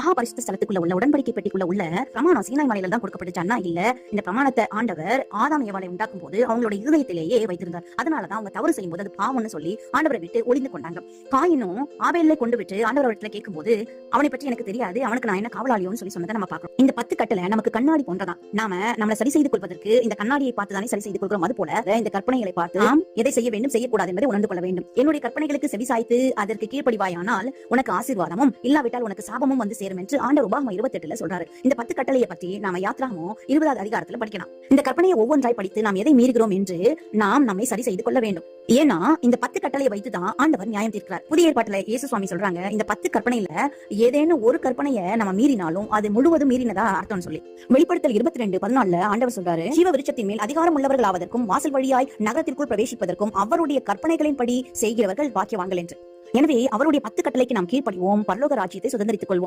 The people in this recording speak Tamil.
மகா பரிசுத்த ஸ்தலத்துக்குள்ள உள்ள உடன்படிக்கை பெட்டிக்குள்ள உள்ள பிரமாணம் சீனாய் மலையில தான் கொடுக்கப்பட்டுச்சான்னா இல்ல, இந்த பிரமாணத்தை ஆண்டவர் ஆதாம் ஏவாளை உண்டாக்கும் போது அவங்களோட இருதயத்திலேயே வைத்திருந்தார். அதனாலதான் அவங்க தவறு செய்யும் போது அது பாவம்னு சொல்லி ஆண்டவரை விட்டு ஒளிந்து கொண்டாங்க. காயினும் ஆபேலை கொண்டு விட்டு ஆண்டவரிடத்துல கேட்கும் போது அவனை பற்றி எனக்கு தெரியாது, அவனுக்கு நான் என்ன காவலாளியோன்னு சொல்லி சொன்னதை நம்ம பார்க்கிறோம். இந்த 10 கட்டளை நமக்கு கண்ணாடி போன்றதான். நம்மளை சரி செய்து கொள்வதற்கு இந்த கண்ணாடியை பார்த்து தானே சரி செய்து கொள்கிறோம். அது போல இந்த கற்பனைகளை பார்த்து நாம் எதை செய்ய வேண்டும் செய்யக்கூடாது என்பதை உணர்ந்து கொள்ள வேண்டும். என்னுடைய கற்பனைகளுக்கு செவிசாய்த்து அதற்கு கீழ்ப்படிவாயானால் உனக்கு ஆசீர்வாதமும், இல்லாவிட்டால் உனக்கு சாபமும் வந்து சேரும் என்று ஆண்டவர் உபாகமம் 28 சொல்றாரு. இந்த 10 கட்டளையை பற்றி நாம யாத்ராகமம் 20வது அதிகாரத்துல படிக்கலாம். இந்த கற்பனையை ஒவ்வொன்றாய் படித்து நாம் எதை மீறுகிறோம் என்று நாம் நம்மை சரி செய்து கொள்ள வேண்டும். ஏன்னா இந்த 10 கட்டளையை வைத்துதான் ஆண்டவர் நியாயம் தீர்க்கிறார். புதிய ஏற்பாட்டுல இயேசு சுவாமி சொல்றாங்க, இந்த 10 கற்பனையில ஏதேனும் ஒரு கற்பனையை நம்ம மீறினாலும் அது முழுவதும் மீறினதா அர்த்தம் சொல்லி. வெளிப்படுத்தல் 22:14 ஆண்டவர் சொல்றாரு, ஜீவ விருட்சத்தின் மேல் அதிகாரம் உள்ளவர்கள் ஆவதற்கும் வாசல் வழியாய் நகரத்திற்குள் பிரவேசிப்பதற்கும் அவருடைய கற்பனைகளின்படி செய்கிறவர்கள் பாக்கியவான்கள் என்று. எனவே அவருடைய 10 கட்டளைக்கு நாம் கீழ்ப்படிவோம், பரலோக ராஜ்யத்தை சுதந்திரித்துக் கொள்வோம்.